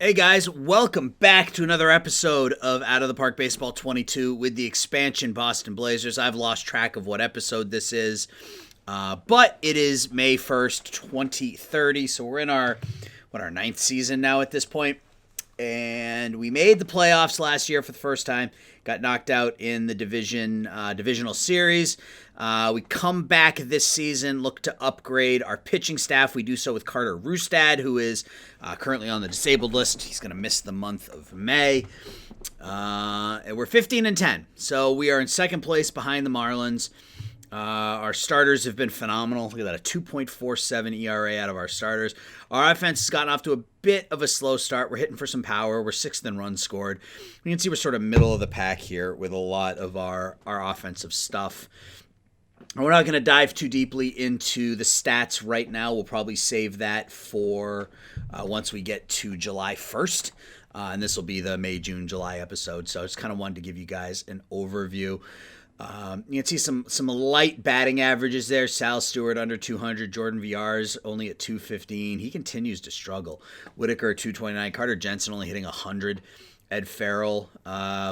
Hey guys, welcome back to another episode of Out of the Park Baseball 22 with the expansion Boston Blazers. I've lost track of what episode this is, but it is May 1st, 2030, so we're in our ninth season now at this point. And we made the playoffs last year for the first time. Got knocked out in the divisional series. We come back this season, look to upgrade our pitching staff. We do so with Carter Rustad, who is currently on the disabled list. He's going to miss the month of May. And we're 15-10, so we are in second place behind the Marlins. Our starters have been phenomenal. Look at that, a 2.47 ERA out of our starters. Our offense has gotten off to a bit of a slow start. We're hitting for some power. We're sixth in runs scored. You can see we're sort of middle of the pack here with a lot of our offensive stuff. We're not going to dive too deeply into the stats right now. We'll probably save that for once we get to July 1st. And this will be the May, June, July episode. So I just kind of wanted to give you guys an overview. You can see some light batting averages there. Sal Stewart under 200. Jordan Villarreal only at 215. He continues to struggle. Whitaker 229. Carter Jensen only hitting 100. Ed Farrell,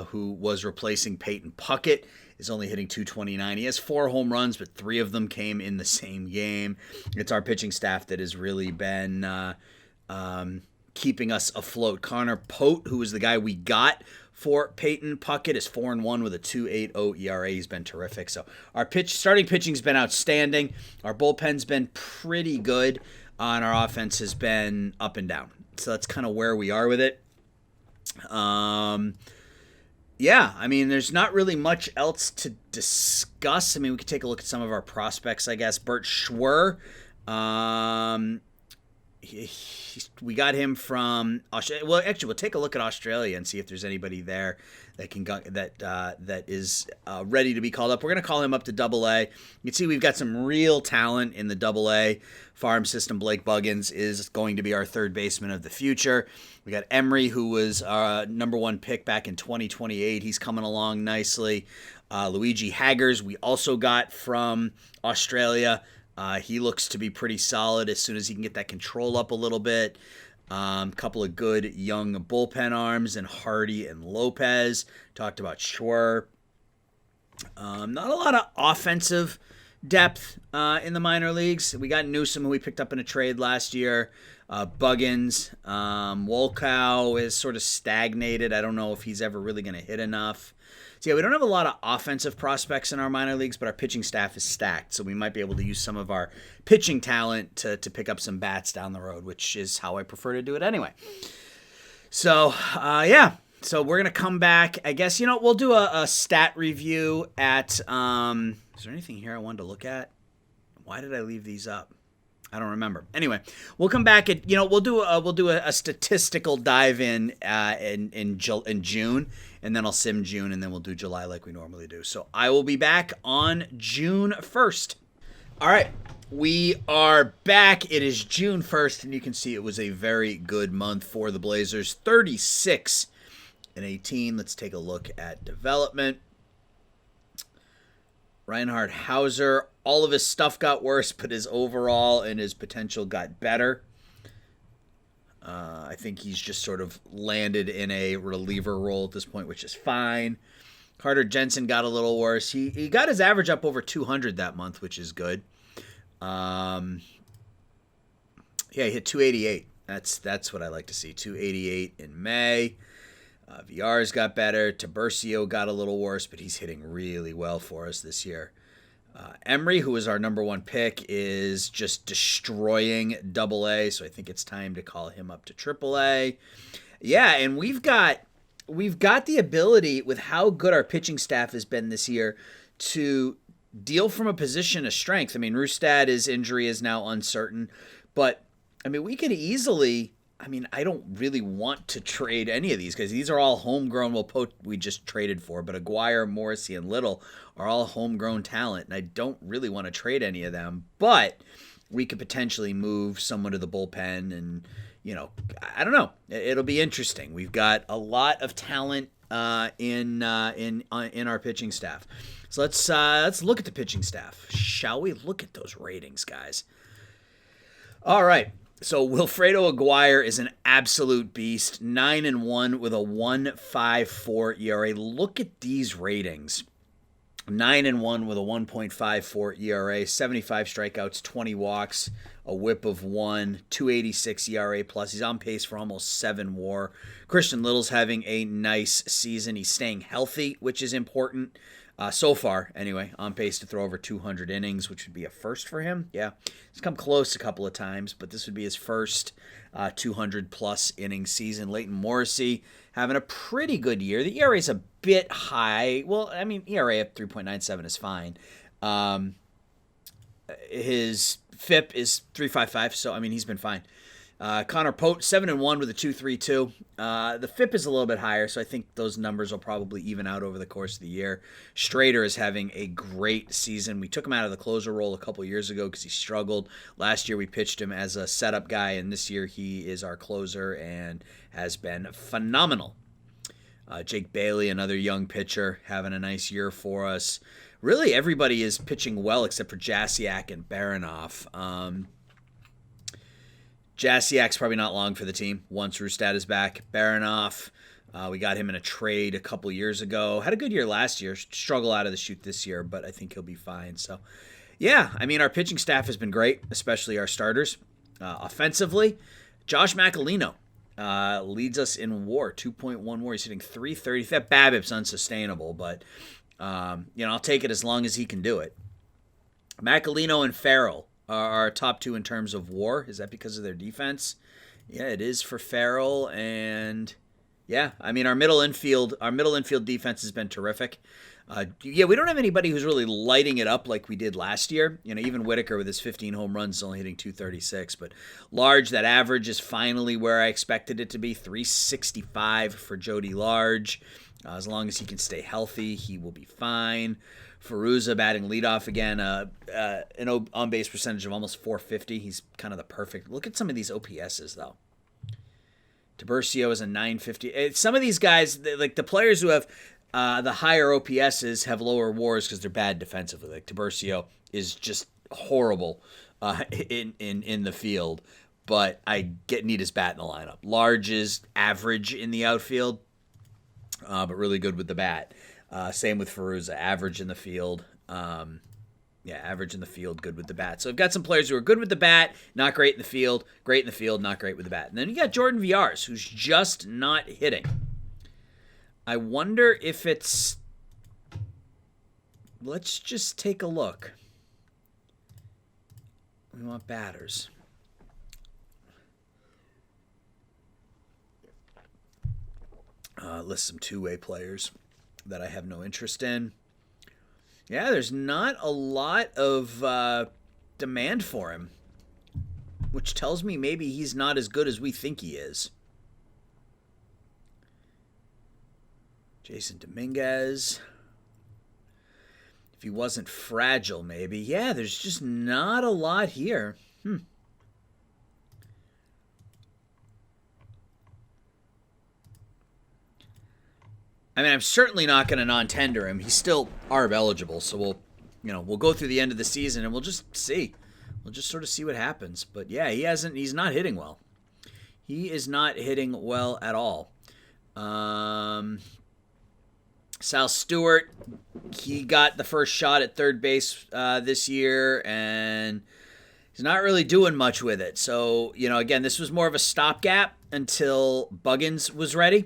who was replacing Peyton Puckett, is only hitting 229. He has 4 home runs, but 3 of them came in the same game. It's our pitching staff that has really been keeping us afloat. Connor Pote, who was the guy we got for Peyton Puckett, is 4-1 with a 2.80 ERA. He's been terrific. So our starting pitching's been outstanding. Our bullpen's been pretty good, and our offense has been up and down. So that's kind of where we are with it. Yeah, I mean, there's not really much else to discuss. I mean, we could take a look at some of our prospects, I guess. Bert Schwer, we got him from Australia. Well, actually, we'll take a look at Australia and see if there's anybody there that can that is ready to be called up. We're going to call him up to Double-A. You can see we've got some real talent in the Double-A farm system. Blake Buggins is going to be our third baseman of the future. We got Emery, who was our number 1 pick back in 2028. He's coming along nicely. Luigi Haggers, we also got from Australia. He looks to be pretty solid as soon as he can get that control up a little bit. Couple of good young bullpen arms in Hardy and Lopez. Talked about Schwer. Not a lot of offensive depth in the minor leagues. We got Newsom, who we picked up in a trade last year. Buggins. Wolkow is sort of stagnated. I don't know if he's ever really going to hit enough. So yeah, we don't have a lot of offensive prospects in our minor leagues, but our pitching staff is stacked, so we might be able to use some of our pitching talent to pick up some bats down the road, which is how I prefer to do it anyway. So, yeah. So we're going to come back. I guess, we'll do a stat review at... is there anything here I wanted to look at? Why did I leave these up? I don't remember. Anyway, we'll come back at we'll do a statistical dive in June, and then I'll sim June, and then we'll do July like we normally do. So I will be back on June 1st. All right, we are back. It is June 1st, and you can see it was a very good month for the Blazers. 36-18. Let's take a look at development. Reinhard Hauser, all of his stuff got worse, but his overall and his potential got better. I think he's just sort of landed in a reliever role at this point, which is fine. Carter Jensen got a little worse. He got his average up over 200 that month, which is good. Yeah, he hit 288. That's what I like to see. 288 in May. VR's got better. Tiburcio got a little worse, but he's hitting really well for us this year. Emery, who was our number 1 pick, is just destroying Double-A, so I think it's time to call him up to Triple-A. Yeah, and we've got the ability, with how good our pitching staff has been this year, to deal from a position of strength. I mean, Rustad's injury is now uncertain, but I mean, we could easily... I don't really want to trade any of these because these are all homegrown. We just traded for, but Aguirre, Morrissey, and Little are all homegrown talent, and I don't really want to trade any of them. But we could potentially move someone to the bullpen, and I don't know. It'll be interesting. We've got a lot of talent in our pitching staff. So let's look at the pitching staff, shall we? Look at those ratings, guys. All right. So Wilfredo Aguirre is an absolute beast. 9-1 with a 1.54 ERA. Look at these ratings. 9-1 with a 1.54 ERA, 75 strikeouts, 20 walks, a whip of 1, 286 ERA plus. He's on pace for almost 7 WAR. Christian Little's having a nice season. He's staying healthy, which is important. So far, anyway, on pace to throw over 200 innings, which would be a first for him. Yeah, he's come close a couple of times, but this would be his first 200-plus inning season. Leighton Morrissey having a pretty good year. The ERA is a bit high. Well, I mean, ERA at 3.97 is fine. His FIP is 3.55, so, I mean, he's been fine. Connor Pote, 7-1 with a 2.32. The FIP is a little bit higher, so I think those numbers will probably even out over the course of the year. Strader is having a great season. We took him out of the closer role a couple years ago because he struggled. Last year we pitched him as a setup guy, and this year he is our closer and has been phenomenal. Jake Bailey, another young pitcher, having a nice year for us. Really, everybody is pitching well except for Jasiak and Baranoff. Jasiak's probably not long for the team once Rustad is back. Baranoff, we got him in a trade a couple years ago. Had a good year last year. Struggle out of the chute this year, but I think he'll be fine. So, yeah, I mean, our pitching staff has been great, especially our starters. Offensively, Josh Macalino leads us in WAR, 2.1 WAR. He's hitting 330. That BABIP's unsustainable, but, I'll take it as long as he can do it. Macalino and Farrell are our top two in terms of WAR. Is that because of their defense? Yeah, it is for Farrell, and yeah, I mean our middle infield defense has been terrific. We don't have anybody who's really lighting it up like we did last year. Even Whitaker with his 15 home runs is only hitting 236, but Large, that average is finally where I expected it to be, 365 for Jody Large. As long as he can stay healthy, he will be fine. Ferruzza batting leadoff again, an on-base percentage of almost 450. He's kind of the perfect. Look at some of these OPSs, though. Tiburcio is a 950. Some of these guys, like the players who have the higher OPSs, have lower WARs because they're bad defensively. Like Tiburcio is just horrible in the field, but I need his bat in the lineup. Large is average in the outfield, but really good with the bat. Same with Ferruzza, average in the field. Average in the field, good with the bat. So I've got some players who are good with the bat, not great in the field, great in the field, not great with the bat. And then you got Jordan Villarreal, who's just not hitting. I wonder if it's... Let's just take a look. We want batters. List some two-way players that I have no interest in. Yeah, there's not a lot of demand for him, which tells me maybe he's not as good as we think he is. Jason Dominguez. If he wasn't fragile, maybe. Yeah, there's just not a lot here. I mean, I'm certainly not going to non-tender him. He's still ARB eligible, so we'll go through the end of the season and we'll just see. We'll just sort of see what happens. But yeah, he's not hitting well. He is not hitting well at all. Sal Stewart, he got the first shot at third base this year, and he's not really doing much with it. So, again, this was more of a stopgap until Buggins was ready.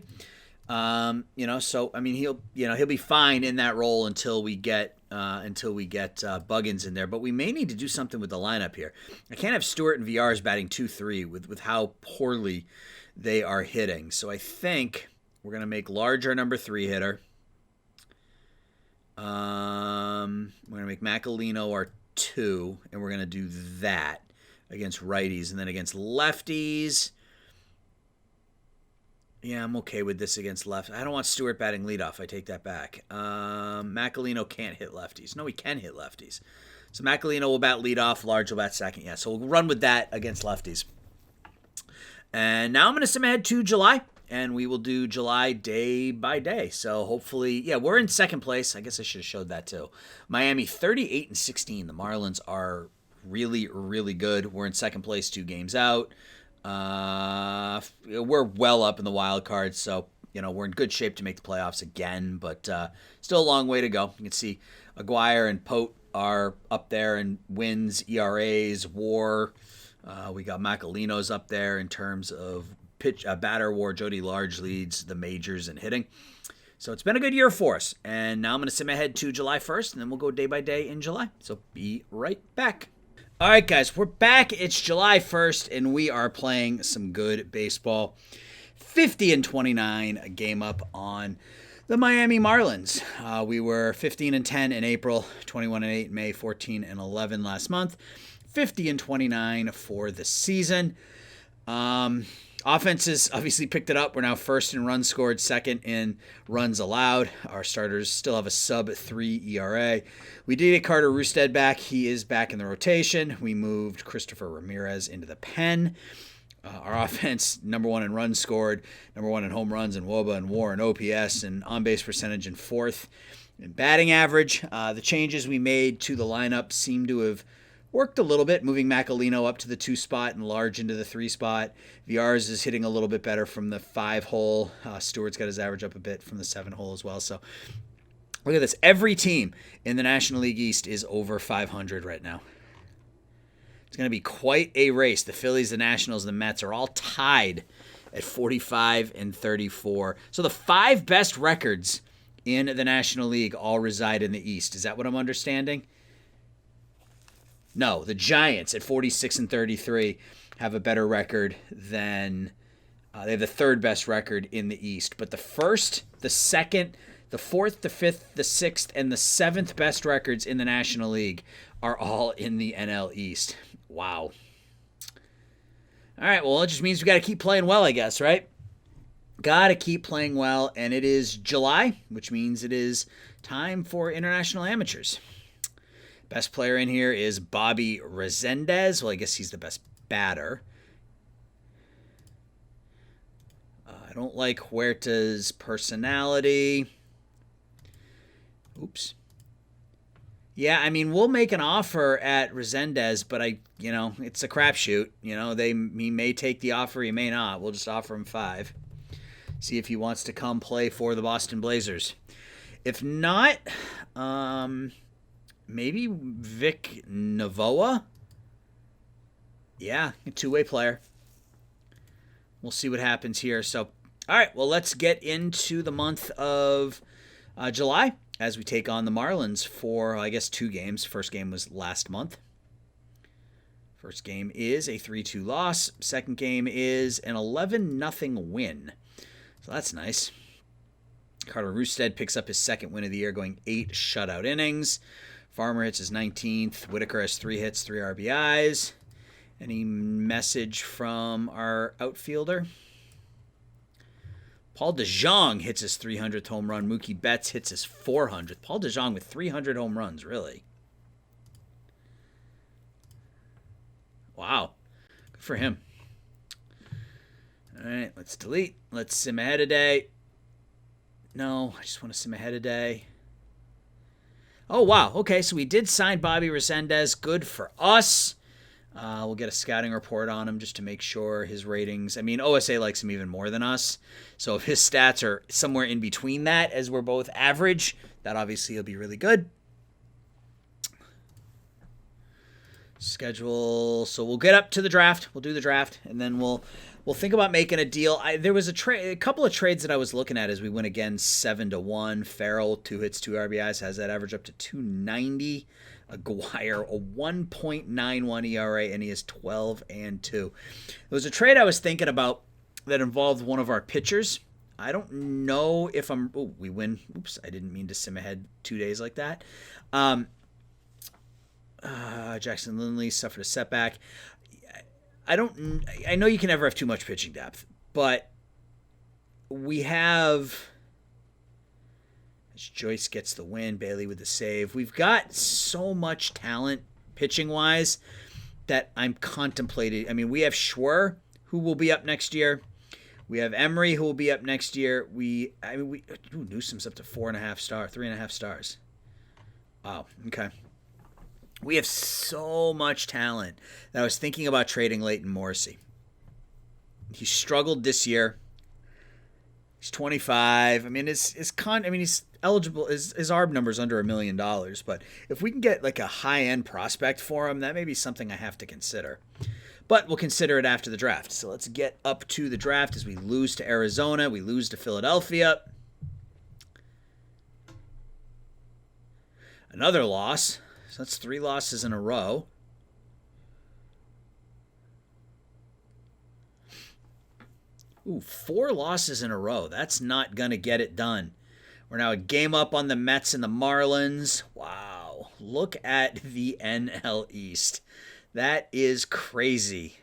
So I mean he'll be fine in that role until we get Buggins in there. But we may need to do something with the lineup here. I can't have Stewart and VR's batting 2-3 with how poorly they are hitting. So I think we're gonna make Large our number 3 hitter. We're gonna make Macalino our 2, and we're gonna do that against righties, and then against lefties. Yeah, I'm okay with this against left. I don't want Stewart batting leadoff. I take that back. Macalino can't hit lefties. No, he can hit lefties. So Macalino will bat leadoff. Large will bat second. Yeah, so we'll run with that against lefties. And now I'm going to skim ahead to July, and we will do July day by day. So hopefully, we're in second place. I guess I should have showed that too. Miami 38-16. The Marlins are really, really good. We're in second place, 2 games out. We're well up in the wild card, so we're in good shape to make the playoffs again, but still a long way to go. You can see Aguirre and Pote are up there in wins, ERAs, WAR. We got Macalino's up there in terms of batter WAR. Jody Large leads the majors in hitting. So it's been a good year for us. And now I'm going to sim ahead to July 1st, and then we'll go day by day in July. So be right back. All right, guys, we're back. It's July 1st, and we are playing some good baseball. 50-29, a game up on the Miami Marlins. We were 15-10 in April, 21-8 in May, 14-11 last month. 50-29 for the season. Offense has obviously picked it up. We're now first in runs scored, second in runs allowed. Our starters still have a sub-3 ERA. We did get Carter Roosted back. He is back in the rotation. We moved Christopher Ramirez into the pen. Our offense, number 1 in runs scored, number 1 in home runs and WOBA and WAR and OPS and on-base percentage and 4th in batting average. The changes we made to the lineup seem to have worked a little bit, moving Macalino up to the 2 spot and Large into the 3 spot. Villarreal is hitting a little bit better from the 5 hole. Stewart's got his average up a bit from the 7 hole as well. So look at this. Every team in the National League East is over 500 right now. It's going to be quite a race. The Phillies, the Nationals, the Mets are all tied at 45-34. So the 5 best records in the National League all reside in the East. Is that what I'm understanding? No, the Giants at 46-33 have a better record than they have the 3rd best record in the East. But the 1st, the 2nd, the 4th, the 5th, the 6th, and the 7th best records in the National League are all in the NL East. Wow. All right, well, it just means we got to keep playing well, I guess, right? Got to keep playing well, and it is July, which means it is time for international amateurs. Best player in here is Bobby Resendez. Well, I guess he's the best batter. I don't like Huerta's personality. Oops. Yeah, I mean, we'll make an offer at Resendez, but it's a crapshoot. He may take the offer, he may not. We'll just offer him 5. See if he wants to come play for the Boston Blazers. If not, maybe Vic Navoa? Yeah, a 2-way player. We'll see what happens here. So, all right, well, let's get into the month of July as we take on the Marlins for, I guess, 2 games. First game was last month. First game is a 3-2 loss. Second game is an 11-0 win. So that's nice. Carter Roosted picks up his 2nd win of the year, going 8 shutout innings. Farmer hits his 19th. Whitaker has 3 hits, 3 RBIs. Any message from our outfielder? Paul DeJong hits his 300th home run. Mookie Betts hits his 400th. Paul DeJong with 300 home runs, really. Wow. Good for him. All right, let's delete. Let's sim ahead a day. No, I just want to sim ahead a day. Oh, wow. Okay, so we did sign Bobby Resendez. Good for us. We'll get a scouting report on him just to make sure his ratings. I mean, OSA likes him even more than us. So if his stats are somewhere in between that, as we're both average, that obviously will be really good. Schedule. So we'll get up to the draft. We'll do the draft, and then we'll think about making a deal. There was a couple of trades that I was looking at as we went again 7-1. Farrell, 2 hits, 2 RBIs, has that average up to 290. Aguirre, a 1.91 ERA, and he is 12-2. There was a trade I was thinking about that involved one of our pitchers. I don't know if I'm. Oh, we win. Oops, I didn't mean to sim ahead 2 days like that. Jackson Lindley suffered a setback. I know you can never have too much pitching depth, but we have. As Joyce gets the win, Bailey with the save. We've got so much talent pitching-wise that I'm contemplating. I mean, we have Schwer, who will be up next year. We have Emery, who will be up next year. Newsom's up to 3.5 stars. Wow, okay. We have so much talent that I was thinking about trading Leighton Morrissey. He struggled this year. He's 25. I mean, he's eligible. His ARB number's under $1 million. But if we can get like a high-end prospect for him, that may be something I have to consider. But we'll consider it after the draft. So let's get up to the draft as we lose to Arizona. We lose to Philadelphia. Another loss. So that's 3 losses in a row. Ooh, 4 losses in a row. That's not going to get it done. We're now a game up on the Mets and the Marlins. Wow. Look at the NL East. That is crazy.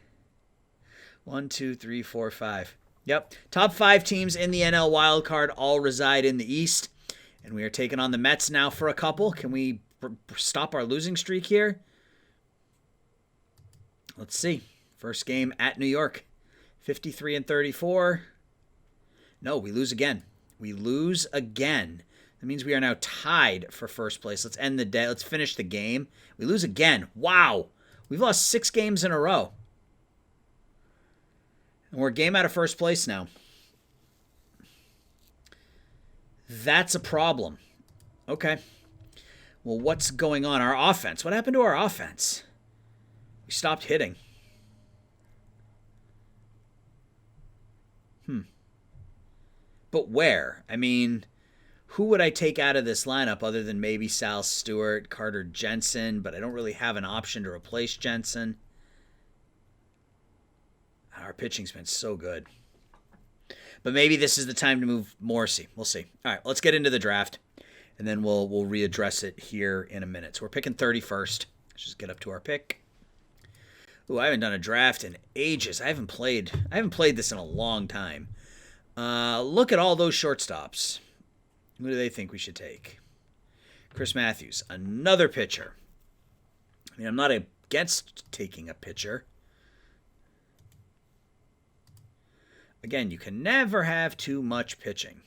1, 2, 3, 4, 5. Yep. Top 5 teams in the NL wildcard all reside in the East. And we are taking on the Mets now for a couple. Can we stop our losing streak here? Let's see. First game at New York. 53-34. No, we lose again. We lose again. That means we are now tied for first place. Let's end the day. Let's finish the game. We lose again. Wow. We've lost 6 games in a row. And we're a game out of first place now. That's a problem. Okay. Well, what's going on? Our offense. What happened to our offense? We stopped hitting. But where? I mean, who would I take out of this lineup other than maybe Sal Stewart, Carter Jensen, but I don't really have an option to replace Jensen. Our pitching's been so good. But maybe this is the time to move Morrissey. We'll see. All right, let's get into the draft, and then we'll readdress it here in a minute. So we're picking 31st. Let's just get up to our pick. Ooh, I haven't done a draft in ages. I haven't played this in a long time. Look at all those shortstops. Who do they think we should take? Chris Matthews, another pitcher. I mean, I'm not against taking a pitcher. Again, you can never have too much pitching.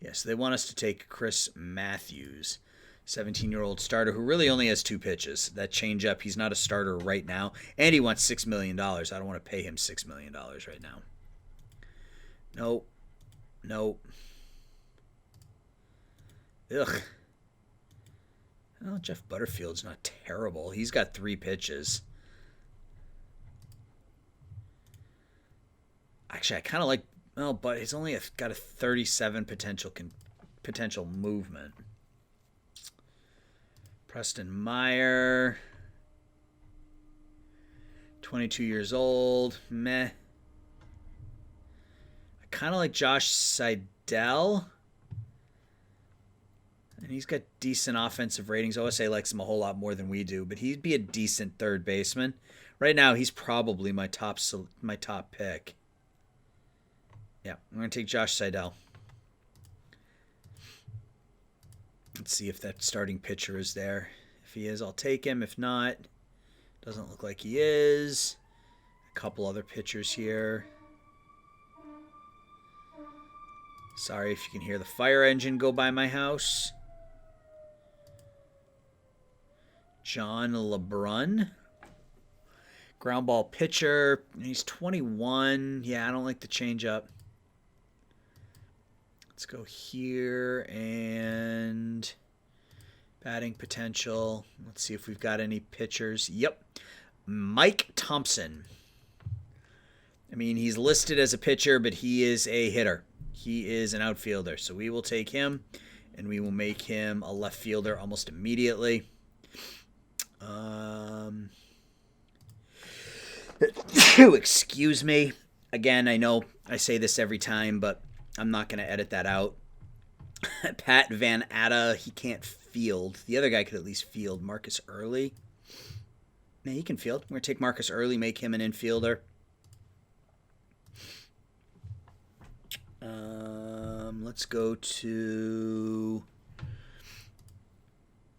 Yes, they want us to take Chris Matthews, 17-year-old starter who really only has 2 pitches. That changeup, he's not a starter right now, and he wants $6 million. I don't want to pay him $6 million right now. Nope. Ugh. Well, Jeff Butterfield's not terrible. He's got 3 pitches. Actually, I kind of like... Well, but he's only got a 37 potential movement. Preston Meyer. 22 years old. Meh. I kind of like Josh Seidel. And he's got decent offensive ratings. OSA likes him a whole lot more than we do, but he'd be a decent third baseman. Right now, he's probably my top pick. Yeah, I'm going to take Josh Seidel. Let's see if that starting pitcher is there. If he is, I'll take him. If not, doesn't look like he is. A couple other pitchers here. Sorry if you can hear the fire engine go by my house. John LeBrun. Ground ball pitcher. He's 21. Yeah, I don't like the changeup. Let's go here and batting potential. Let's see if we've got any pitchers. Yep. Mike Thompson. I mean, he's listed as a pitcher, but he is a hitter. He is an outfielder. So we will take him, and we will make him a left fielder almost immediately. Excuse me. Again, I know I say this every time, but I'm not going to edit that out. Pat Van Atta, he can't field. The other guy could at least field. Marcus Early. Yeah, he can field. We're going to take Marcus Early, make him an infielder. Let's go to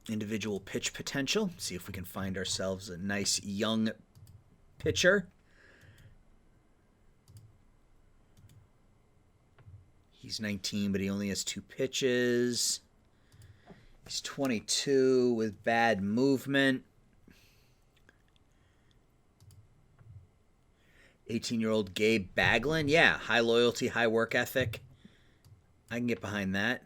individual pitch potential. See if we can find ourselves a nice young pitcher. He's 19, but he only has 2 pitches. He's 22 with bad movement. 18-year-old Gabe Baglin. Yeah, high loyalty, high work ethic. I can get behind that.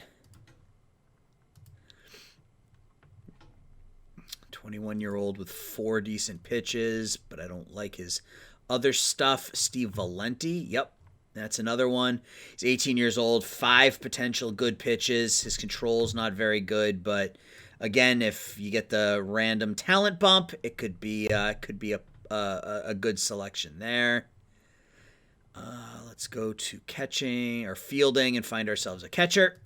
21-year-old with 4 decent pitches, but I don't like his other stuff. Steve Valenti. Yep, that's another one. He's 18 years old, 5 potential good pitches. His control's not very good, but again, if you get the random talent bump, it could be a good selection there. Let's go to catching or fielding and find ourselves a catcher.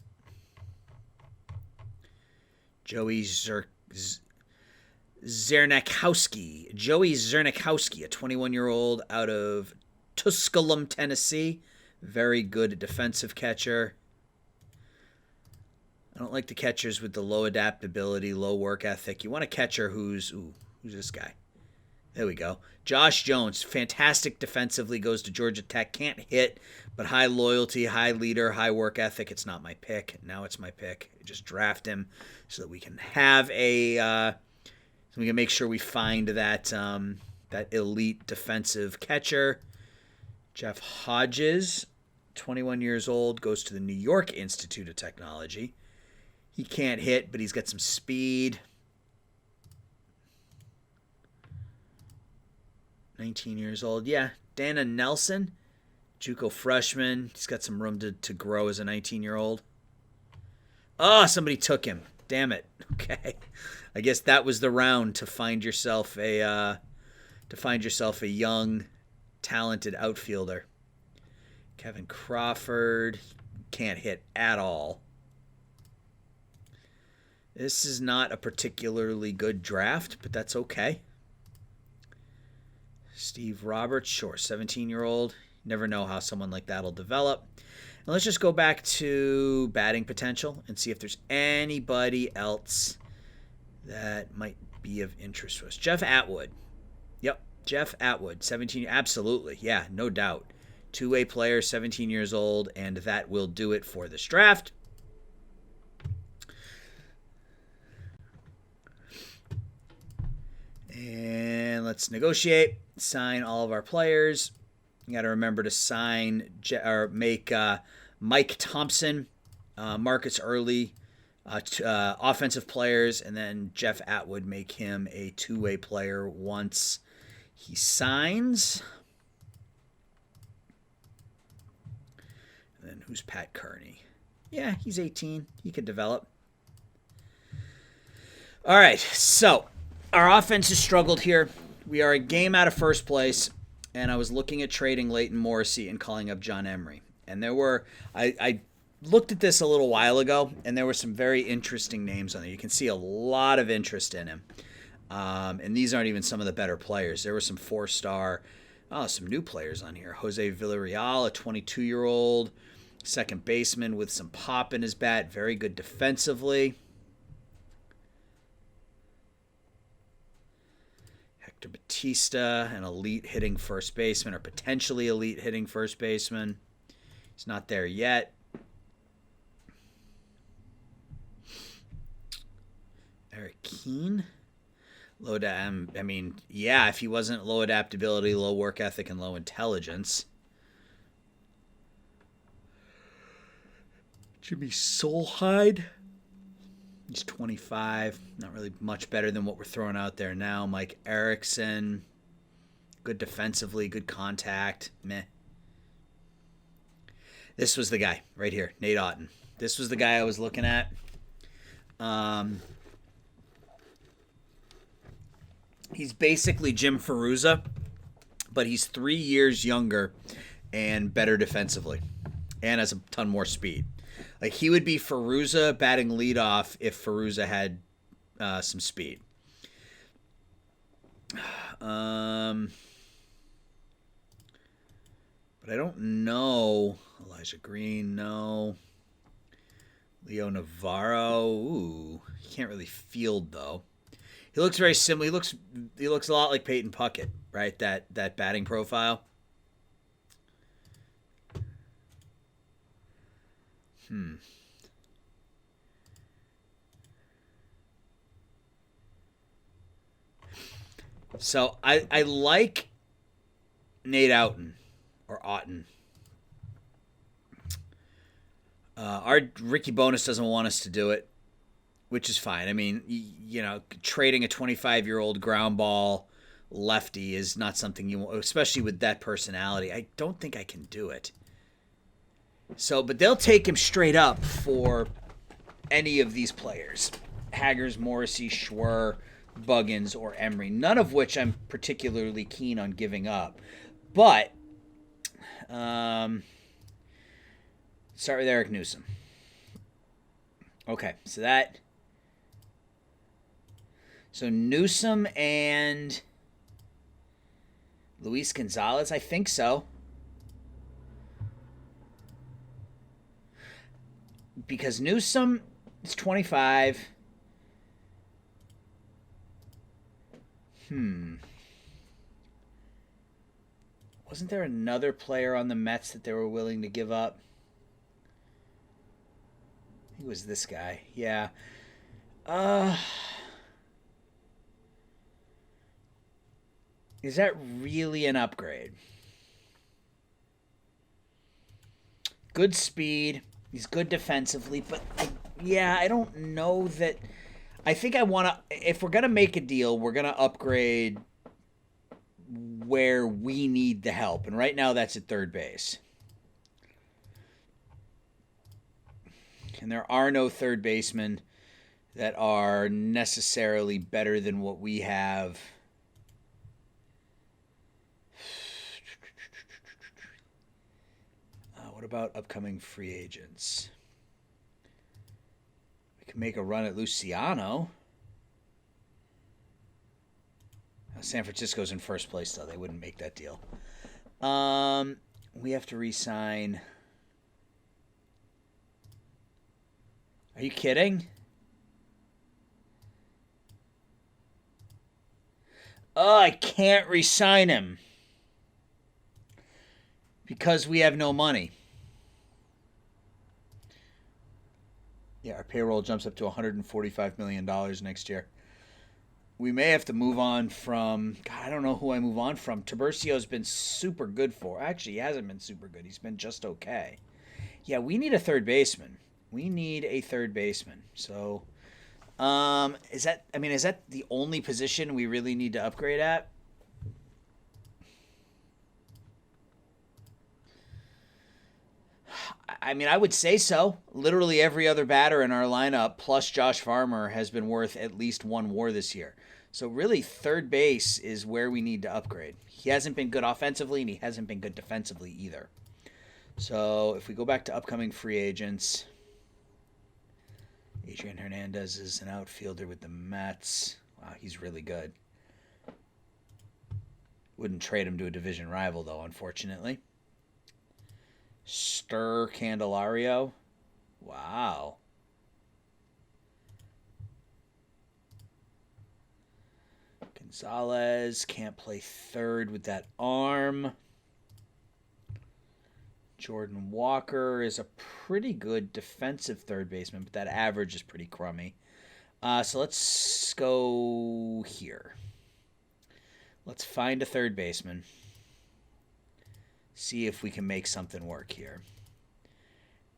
Joey Zernakowski. Joey Zernakowski, a 21-year-old out of Tusculum, Tennessee. Very good defensive catcher. I don't like the catchers with the low adaptability, low work ethic. You want a catcher who's this guy? There we go. Josh Jones, fantastic defensively, goes to Georgia Tech. Can't hit, but high loyalty, high leader, high work ethic. It's not my pick. Now it's my pick. Just draft him so that we can have so we can make sure we find that elite defensive catcher. Jeff Hodges, 21 years old, goes to the New York Institute of Technology. He can't hit, but he's got some speed. 19 years old. Yeah, Dana Nelson, JUCO freshman. He's got some room to grow as a 19-year-old. Oh, somebody took him. Damn it. Okay. I guess that was the round to find yourself a young, talented outfielder. Kevin Crawford can't hit at all. This is not a particularly good draft, but that's okay. Steve Roberts, sure, 17-year-old. Never know how someone like that will develop. And let's just go back to batting potential and see if there's anybody else that might be of interest to us. Jeff Atwood. Yep, Jeff Atwood, 17. Absolutely, yeah, no doubt. Two-way player, 17 years old, and that will do it for this draft. And let's negotiate. Sign all of our players. You got to remember to sign or make Mike Thompson, Marcus Early, offensive players, and then Jeff Atwood, make him a two-way player once he signs. And then who's Pat Kearney? Yeah, he's 18. He could develop. All right, so our offense has struggled here. We are a game out of first place, and I was looking at trading Leighton Morrissey and calling up John Emery. And I looked at this a little while ago, and there were some very interesting names on there. You can see a lot of interest in him. And these aren't even some of the better players. There were some some new players on here. Jose Villarreal, a 22-year-old second baseman with some pop in his bat, very good defensively. Hector Batista, an elite hitting first baseman, or potentially elite hitting first baseman. He's not there yet. Eric Keene. If he wasn't low adaptability, low work ethic, and low intelligence. Jimmy Solheide. He's 25. Not really much better than what we're throwing out there now. Mike Erickson. Good defensively, good contact. Meh. This was the guy right here, Nate Otten. This was the guy I was looking at. He's basically Jim Ferruzza, but he's 3 years younger and better defensively and has a ton more speed. Like, he would be Ferruzza batting leadoff if Ferruzza had some speed. But I don't know. Elijah Green, no. Leo Navarro, ooh. He can't really field, though. He looks very similar. He looks a lot like Peyton Puckett, right? That batting profile. So I like Nate Outen or Otten. Our Ricky Bonus doesn't want us to do it, which is fine. I mean, trading a 25-year-old ground ball lefty is not something you want, especially with that personality. I don't think I can do it. So, but they'll take him straight up for any of these players. Haggers, Morrissey, Schwer, Buggins, or Emery. None of which I'm particularly keen on giving up. But, start with Eric Newsom. Okay, so Newsom and Luis Gonzalez, I think so. Because Newsom is 25. Wasn't there another player on the Mets that they were willing to give up? I think it was this guy. Yeah. Is that really an upgrade? Good speed. He's good defensively, but I don't know that. I think I want to. If we're gonna make a deal, we're gonna upgrade where we need the help, and right now that's at third base. And there are no third basemen that are necessarily better than what we have. What about upcoming free agents? We can make a run at Luciano. San Francisco's in first place, though. They wouldn't make that deal. We have to re-sign. Are you kidding? Oh, I can't re-sign him. Because we have no money. Yeah, our payroll jumps up to $145 million next year. We may have to move on from... God, I don't know who I move on from. Tiburcio's been super good for. Actually, he hasn't been super good. He's been just okay. Yeah, we need a third baseman. So, is that the only position we really need to upgrade at? I mean, I would say so. Literally every other batter in our lineup, plus Josh Farmer, has been worth at least one WAR this year. So really, third base is where we need to upgrade. He hasn't been good offensively, and he hasn't been good defensively either. So if we go back to upcoming free agents, Adrian Hernandez is an outfielder with the Mets. Wow, he's really good. Wouldn't trade him to a division rival, though, unfortunately. Candelario. Wow. Gonzalez can't play third with that arm. Jordan Walker is a pretty good defensive third baseman, but that average is pretty crummy. So let's go here. Let's find a third baseman. See if we can make something work here.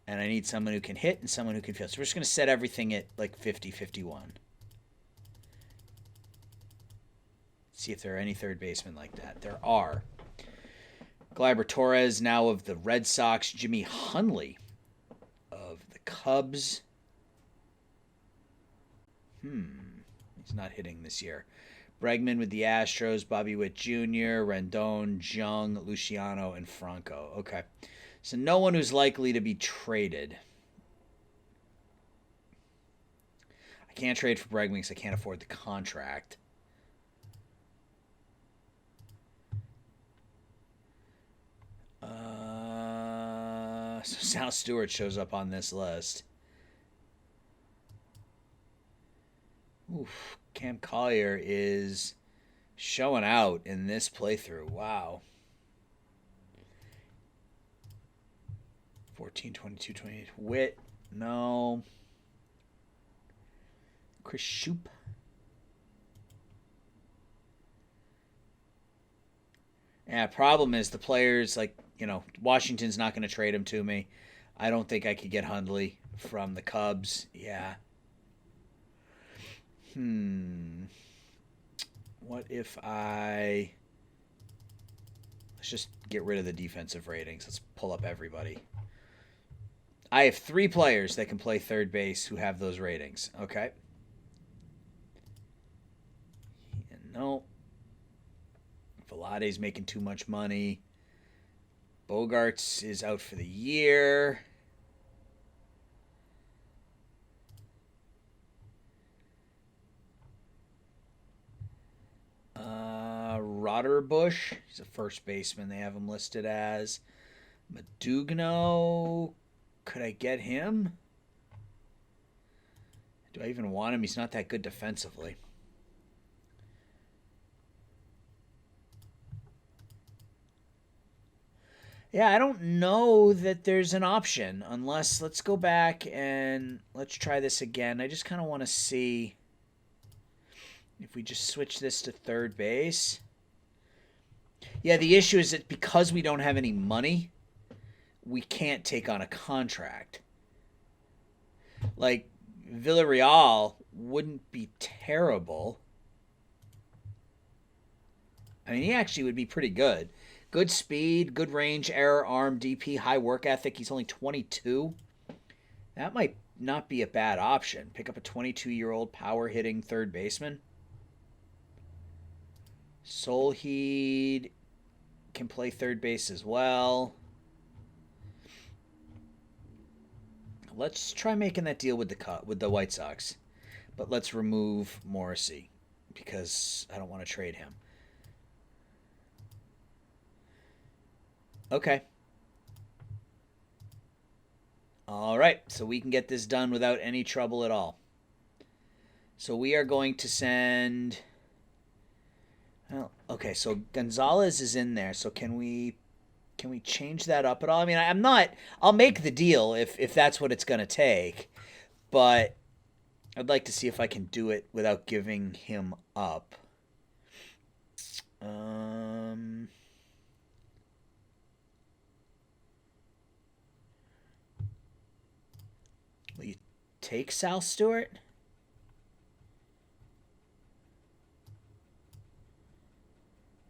And I need someone who can hit and someone who can field. So we're just going to set everything at like 50-51. See if there are any third basemen like that. There are. Gleyber Torres, now of the Red Sox. Jimmy Hunley of the Cubs. He's not hitting this year. Bregman with the Astros, Bobby Witt Jr., Rendon, Jung, Luciano, and Franco. Okay. So no one who's likely to be traded. I can't trade for Bregman because I can't afford the contract. So Sal Stewart shows up on this list. Oof. Cam Collier is showing out in this playthrough. Wow. 14, 22, 28. Witt. No. Chris Shoup. Yeah, problem is the players, like, Washington's not going to trade him to me. I don't think I could get Hundley from the Cubs. Yeah. What if let's just get rid of the defensive ratings. Let's pull up everybody. I have 3 players that can play third base who have those ratings. Okay. No. Vlade's making too much money. Bogarts is out for the year. Rotterbush, he's a first baseman. They have him listed as. Madugno, could I get him? Do I even want him? He's not that good defensively. Yeah, I don't know that there's an option unless, let's go back and let's try this again. I just kind of want to see if we just switch this to third base. Yeah, the issue is that because we don't have any money, we can't take on a contract. Like, Villarreal wouldn't be terrible. I mean, he actually would be pretty good. Good speed, good range, error, arm, DP, high work ethic. He's only 22. That might not be a bad option. Pick up a 22-year-old power-hitting third baseman. Solheed can play third base as well. Let's try making that deal with the White Sox. But let's remove Morrissey because I don't want to trade him. Okay. All right, so we can get this done without any trouble at all. So we are going to send... Well, okay, so Gonzalez is in there. So can we change that up at all? I mean, I'm not... I'll make the deal if that's what it's going to take. But I'd like to see if I can do it without giving him up. Will you take Sal Stewart?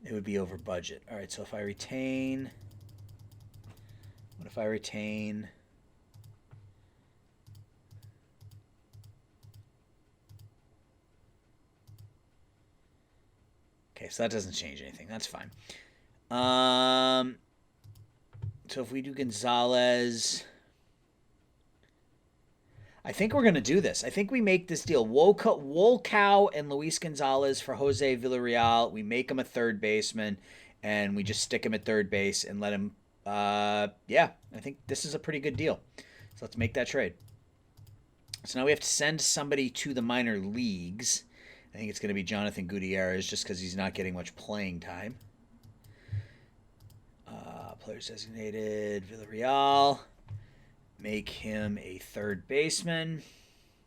It would be over budget. All right, so if I retain... What if I retain... Okay, so that doesn't change anything. That's fine. So if we do Gonzalez... I think we're going to do this. I think we make this deal. Wolkow and Luis Gonzalez for Jose Villarreal. We make him a third baseman, and we just stick him at third base and let him... yeah, I think this is a pretty good deal. So let's make that trade. So now we have to send somebody to the minor leagues. I think it's going to be Jonathan Gutierrez just because he's not getting much playing time. Players designated, Villarreal. Make him a third baseman.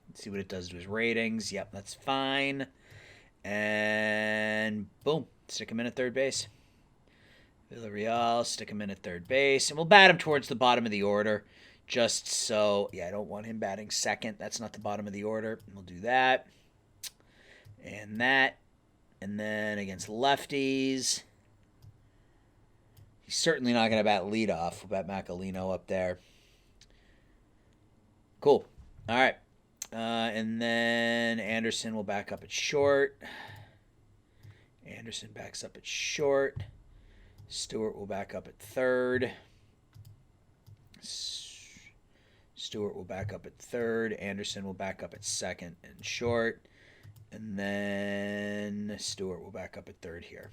Let's see what it does to his ratings. Yep, that's fine. And boom, stick him in at third base. Villarreal, stick him in at third base. And we'll bat him towards the bottom of the order. Just so, yeah, I don't want him batting second. That's not the bottom of the order. We'll do that. And that. And then against lefties, he's certainly not going to bat leadoff. We'll bat Macalino up there. Cool. All right. And then Anderson will back up at short. Anderson backs up at short. Stewart will back up at third. Stewart will back up at third. Anderson will back up at second and short. And then Stewart will back up at third here.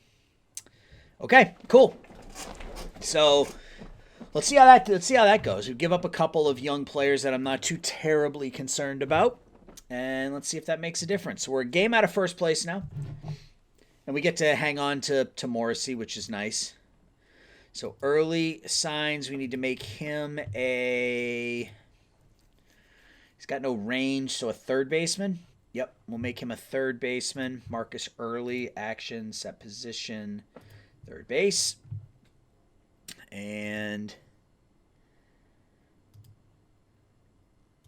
Okay, cool. So let's see how that goes. We give up a couple of young players that I'm not too terribly concerned about, and let's see if that makes a difference. So we're a game out of first place now, and we get to hang on to Morrissey, which is nice. So early signs, we need to make him a... He's got no range, so a third baseman. Yep, we'll make him a third baseman. Marcus Early, action, set position, third base. And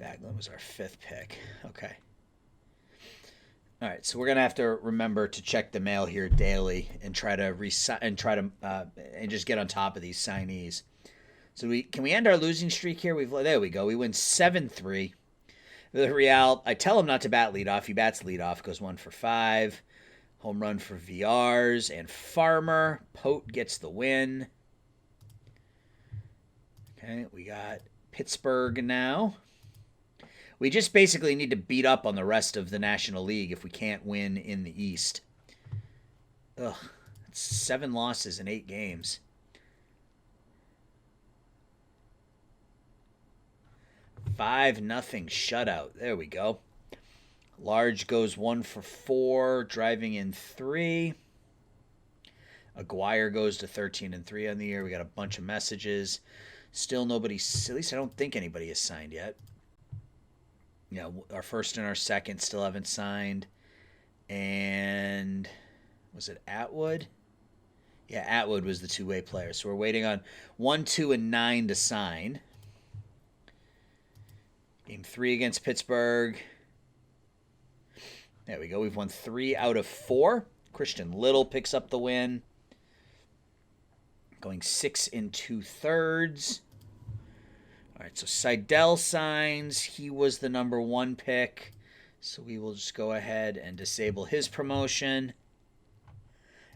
Baglin was our 5th pick. Okay. All right, so we're gonna have to remember to check the mail here daily and try to and just get on top of these signees. So can we end our losing streak here? There we go. We win 7-3. Villarreal, I tell him not to bat leadoff. He bats leadoff. Goes 1 for 5. Home run for VRs and Farmer. Pote gets the win. Okay, we got Pittsburgh now. We just basically need to beat up on the rest of the National League if we can't win in the East. Ugh, that's 7 losses in 8 games. 5-0 shutout. There we go. Large goes 1 for 4, driving in 3. Aguirre goes to 13-3 on the year. We got a bunch of messages. Still nobody, at least I don't think anybody has signed yet. Yeah, our first and our second still haven't signed. And was it Atwood? Yeah, Atwood was the two-way player. So we're waiting on 1, 2, and 9 to sign. Game 3 against Pittsburgh. There we go. We've won 3 out of 4. Christian Little picks up the win. Going 6 2/3. All right, so Seidel signs. He was the number 1 pick. So we will just go ahead and disable his promotion.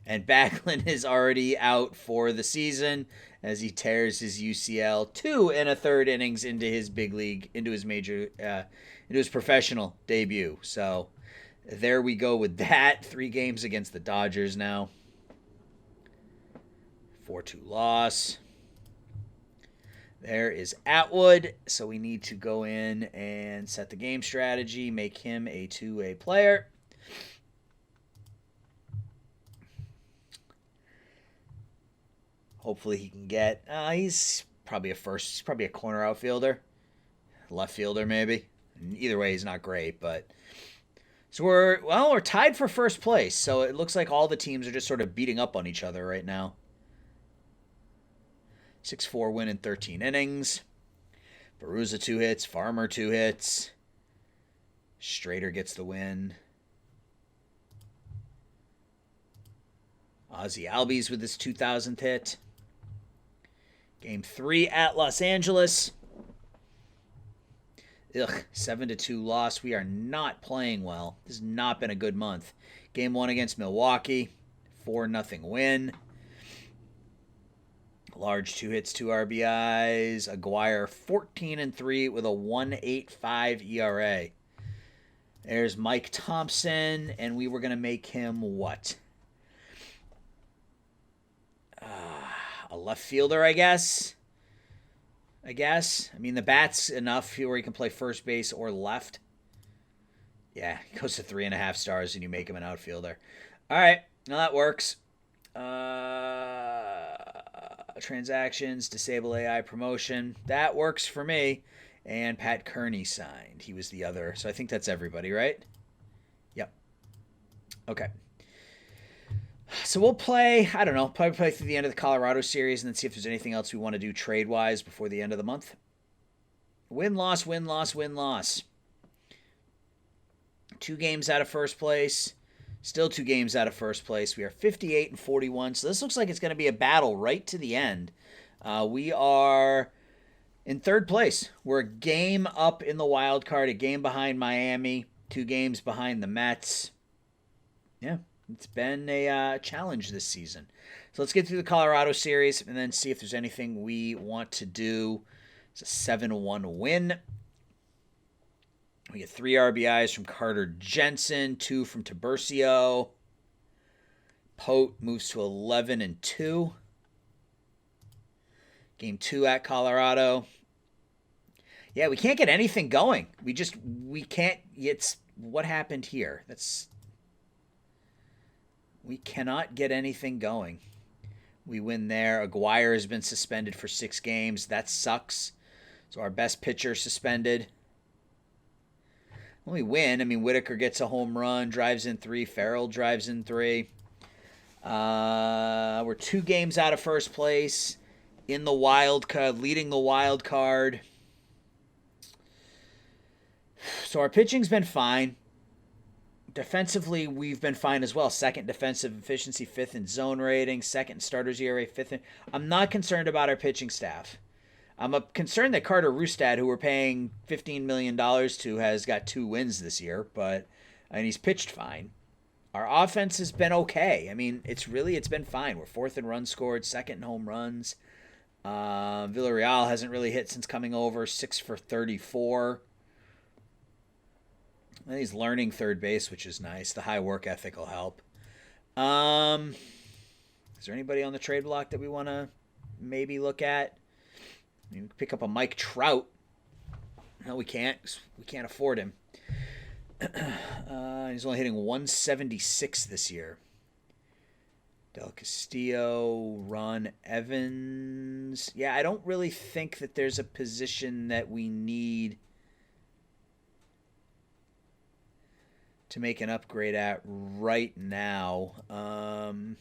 And Backlund is already out for the season as he tears his UCL 2 1/3 innings into his big league, into his professional debut. So there we go with that. 3 games against the Dodgers now. 4-2 loss. There is Atwood. So we need to go in and set the game strategy, make him a 2-way player. Hopefully he can get, he's probably a corner outfielder. Left fielder maybe. Either way, he's not great, but. So we're tied for first place. So it looks like all the teams are just sort of beating up on each other right now. 6-4 win in 13 innings. Baruza 2 hits. Farmer 2 hits. Strader gets the win. Ozzie Albies with his 2,000th hit. Game 3 at Los Angeles. 7-2 loss. We are not playing well. This has not been a good month. Game 1 against Milwaukee. 4-0 win. Large 2 hits, 2 RBIs. Aguirre 14-3 with a 1.85 ERA. There's Mike Thompson, and we were going to make him what? A left fielder, I guess. I mean, the bat's enough where he can play first base or left. Yeah, he goes to 3.5 stars, and you make him an outfielder. All right, now that works. Transactions, disable AI promotion. That works for me. And Pat Kearney signed. He was the other. So I think that's everybody, right? Yep. Okay. So we'll play, I don't know, probably play through the end of the Colorado series and then see if there's anything else we want to do trade-wise before the end of the month. Win-loss, win-loss, win-loss. 2 games out of first place. Still 2 games out of first place. We are 58-41. So this looks like it's going to be a battle right to the end. We are in 3rd place. We're a game up in the wild card, a game behind Miami, 2 games behind the Mets. Yeah, it's been a challenge this season. So let's get through the Colorado series and then see if there's anything we want to do. It's a 7-1 win. We get 3 RBIs from Carter Jensen, 2 from Tiburcio. Pote moves to 11-2. Game 2 at Colorado. Yeah, we can't get anything going. We can't. It's what happened here. We cannot get anything going. We win there. Aguirre has been suspended for 6 games. That sucks. So our best pitcher suspended. When we win, I mean, Whitaker gets a home run, drives in 3. Farrell drives in 3. We're 2 games out of first place. in the wild card, leading the wild card. So our pitching's been fine. Defensively, we've been fine as well. Second defensive efficiency, fifth in zone rating, second starters ERA, fifth. I'm not concerned about our pitching staff. I'm concerned that Carter Rustad, who we're paying $15 million to, has got 2 wins this year, but he's pitched fine. Our offense has been okay. I mean, it's been fine. We're 4th in runs scored, 2nd in home runs. Villarreal hasn't really hit since coming over, 6 for 34. And he's learning third base, which is nice. The high work ethic will help. Is there anybody on the trade block that we want to maybe look at? We can pick up a Mike Trout. No, we can't. We can't afford him. He's only hitting 176 this year. Del Castillo, Ron Evans. Yeah, I don't really think that there's a position that we need to make an upgrade at right now. Let's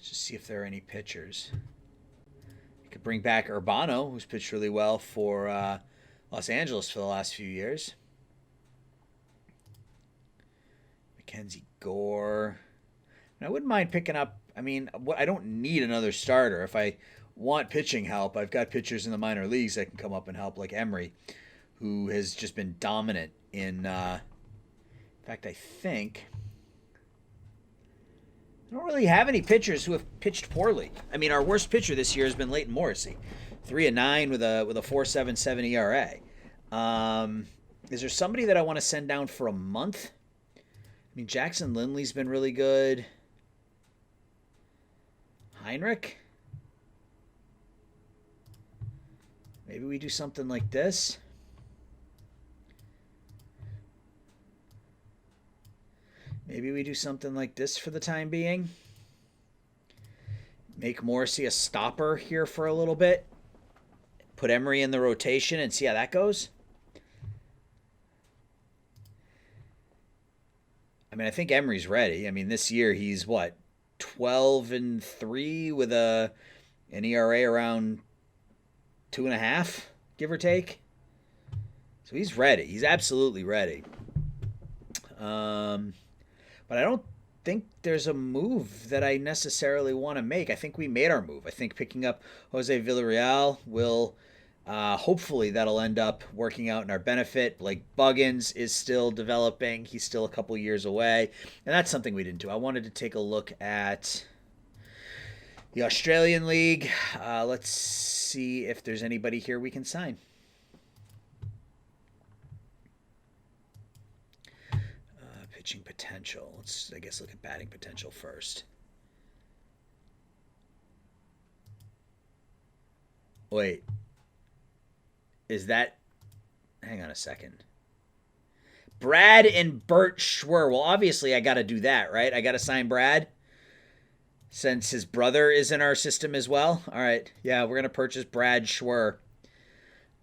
just see if there are any pitchers. You could bring back Urbano, who's pitched really well for Los Angeles for the last few years. Mackenzie Gore. And I wouldn't mind picking up, I don't need another starter. If I want pitching help, I've got pitchers in the minor leagues that can come up and help, like Emery, who has just been dominant in fact, I think I don't really have any pitchers who have pitched poorly. I mean, our worst pitcher this year has been Leighton Morrissey, 3-9 with a 4.77 ERA. Is there somebody that I want to send down for a month? I mean, Jackson Lindley's been really good. Heinrich? Maybe we do something like this. Maybe we do something like this for the time being. Make Morrissey a stopper here for a little bit. Put Emery in the rotation and see how that goes. I mean, I think Emery's ready. I mean, this year he's 12-3 with an ERA around 2.5, give or take. So he's ready. He's absolutely ready. But I don't think there's a move that I necessarily want to make. I think we made our move. I think picking up Jose Villarreal will, hopefully that'll end up working out in our benefit. Blake Buggins is still developing. He's still a couple years away. And that's something we didn't do. I wanted to take a look at the Australian League. Let's see if there's anybody here we can sign. Pitching potential. Let's, I guess, look at batting potential first. Wait. Is that... Hang on a second. Brad and Bert Schwer. Well, obviously, I got to do that, right? I got to sign Brad since his brother is in our system as well. All right. Yeah, we're going to purchase Brad Schwer.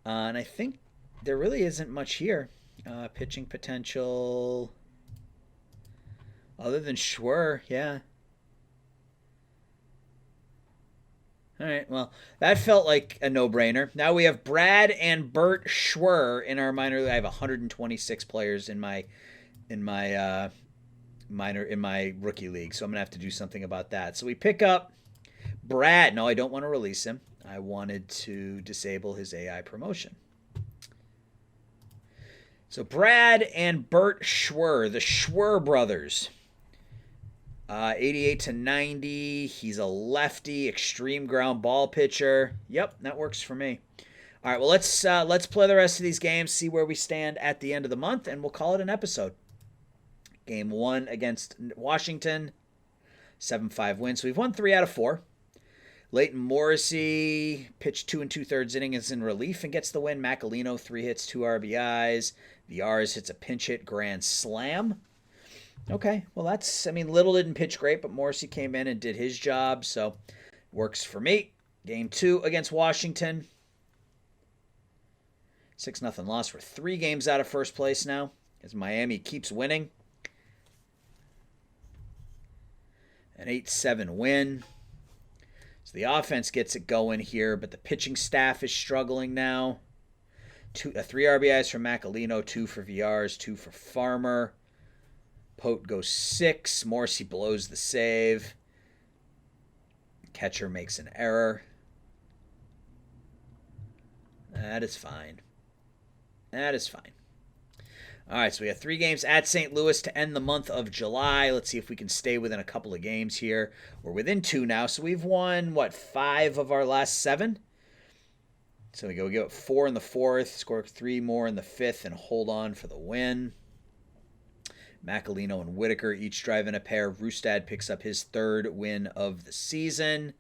And I think there really isn't much here. Pitching potential... Other than Schwer, yeah. All right, well, that felt like a no-brainer. Now we have Brad and Bert Schwer in our minor league. I have 126 players in my rookie league, so I'm gonna have to do something about that. So we pick up Brad. No, I don't want to release him. I wanted to disable his AI promotion. So Brad and Bert Schwer, the Schwer brothers. 88-90. He's a lefty, extreme ground ball pitcher. Yep, that works for me. All right, well, let's play the rest of these games, see where we stand at the end of the month, and we'll call it an episode. Game 1 against Washington, 7-5 win. So we've won 3 out of 4. Leighton Morrissey pitched 2 2/3 innings in relief and gets the win. Macalino, 3 hits, 2 RBIs. Villares hits a pinch hit grand slam. Okay, well, Little didn't pitch great, but Morrissey came in and did his job, so works for me. Game 2 against Washington. 6-0 loss. We're 3 games out of first place now as Miami keeps winning. An 8-7 win. So the offense gets it going here, but the pitching staff is struggling now. 3 RBIs for Macalino, 2 for Villarreal, 2 for Farmer. Pote goes 6. Morrissey blows the save. Catcher makes an error. That is fine. That is fine. All right, so we have 3 games at St. Louis to end the month of July. Let's see if we can stay within a couple of games here. We're within 2 now, so we've won, 5 of our last 7? So we go 4 in the 4th, score 3 more in the 5th, and hold on for the win. Macalino and Whitaker each driving a pair. Rustad picks up his 3rd win of the season.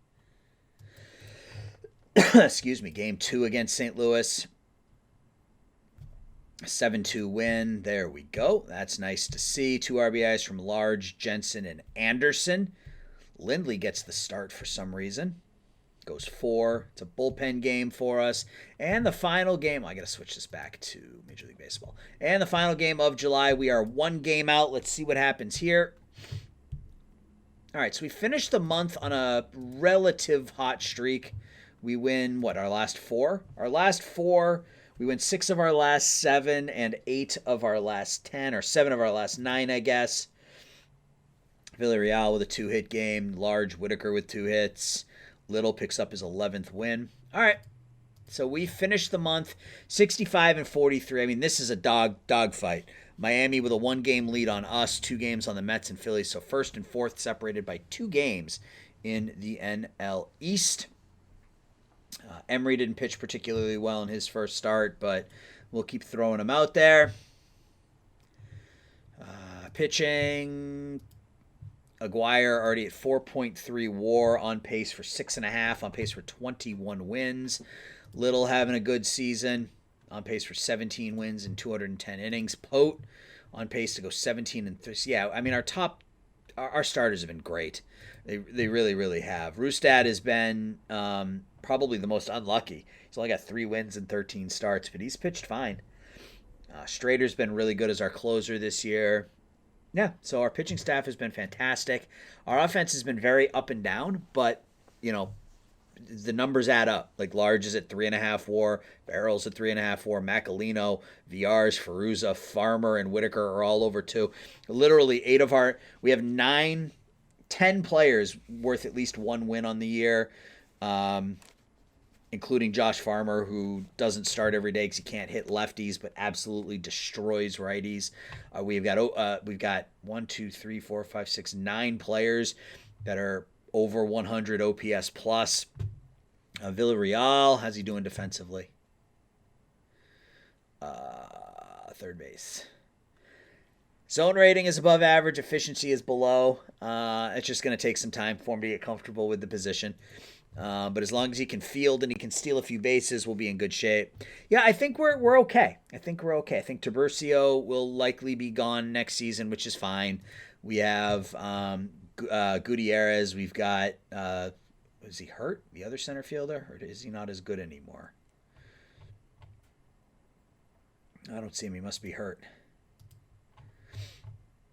Excuse me, game 2 against St. Louis. 7-2 win. There we go. That's nice to see. 2 RBIs from Large, Jensen, and Anderson. Lindley gets the start for some reason. Goes 4. It's a bullpen game for us. And the final game, I got to switch this back to Major League Baseball. And the final game of July, we are 1 game out. Let's see what happens here. All right, so we finished the month on a relative hot streak. We win, our last 4? Our last 4, we win 6 of our last 7 and 8 of our last 10, or 7 of our last 9, I guess. Villarreal with a 2-hit game. Large, Whitaker with 2 hits. Little picks up his 11th win. All right, so we finished the month 65-43. I mean, this is a dog fight. Miami with a 1-game lead on us, 2 games on the Mets and Phillies. So 1st and 4th separated by 2 games in the NL East. Emery didn't pitch particularly well in his first start, but we'll keep throwing him out there. Pitching, Aguirre already at 4.3 WAR, on pace for 6.5, on pace for 21 wins. Little having a good season, on pace for 17 wins and 210 innings. Pote on pace to go 17-3. Yeah, I mean, our starters have been great. They really, really have. Rustad has been probably the most unlucky. He's only got 3 wins and 13 starts, but he's pitched fine. Strader's been really good as our closer this year. Yeah, so our pitching staff has been fantastic. Our offense has been very up and down, but, the numbers add up. Like Large is at 3.5 WAR, Barrel's at 3.5 WAR, Macalino, Villarreal, Ferruza, Farmer, and Whitaker are all over 2. Literally we have 10 players worth at least 1 win on the year, including Josh Farmer, who doesn't start every day because he can't hit lefties, but absolutely destroys righties. We've got 1, 2, 3, 4, 5, 6, 9 players that are over 100 OPS plus. Villarreal, how's he doing defensively? Third base. Zone rating is above average. Efficiency is below. It's just going to take some time for him to get comfortable with the position. But as long as he can field and he can steal a few bases, we'll be in good shape. Yeah, I think we're okay. I think Tiburcio will likely be gone next season, which is fine. We have Gutierrez. We've got is he hurt? The other center fielder, or is he not as good anymore? I don't see him. He must be hurt.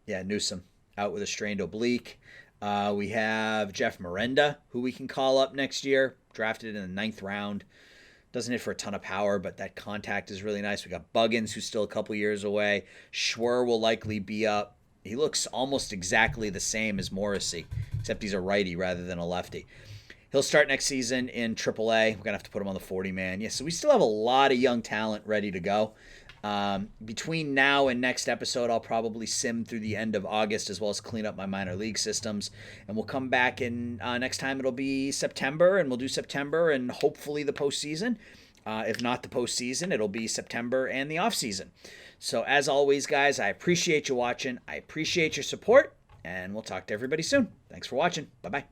Yeah, Newsom out with a strained oblique. We have Jeff Miranda, who we can call up next year, drafted in the 9th round. Doesn't hit for a ton of power, but that contact is really nice. We got Buggins, who's still a couple years away. Schwer will likely be up. He looks almost exactly the same as Morrissey, except he's a righty rather than a lefty. He'll start next season in AAA. We're going to have to put him on the 40-man. Yeah, so we still have a lot of young talent ready to go. Between now and next episode, I'll probably sim through the end of August as well as clean up my minor league systems. And we'll come back and next time it'll be September, and we'll do September and hopefully the postseason. If not the postseason, it'll be September and the offseason. So as always, guys, I appreciate you watching. I appreciate your support, and we'll talk to everybody soon. Thanks for watching. Bye-bye.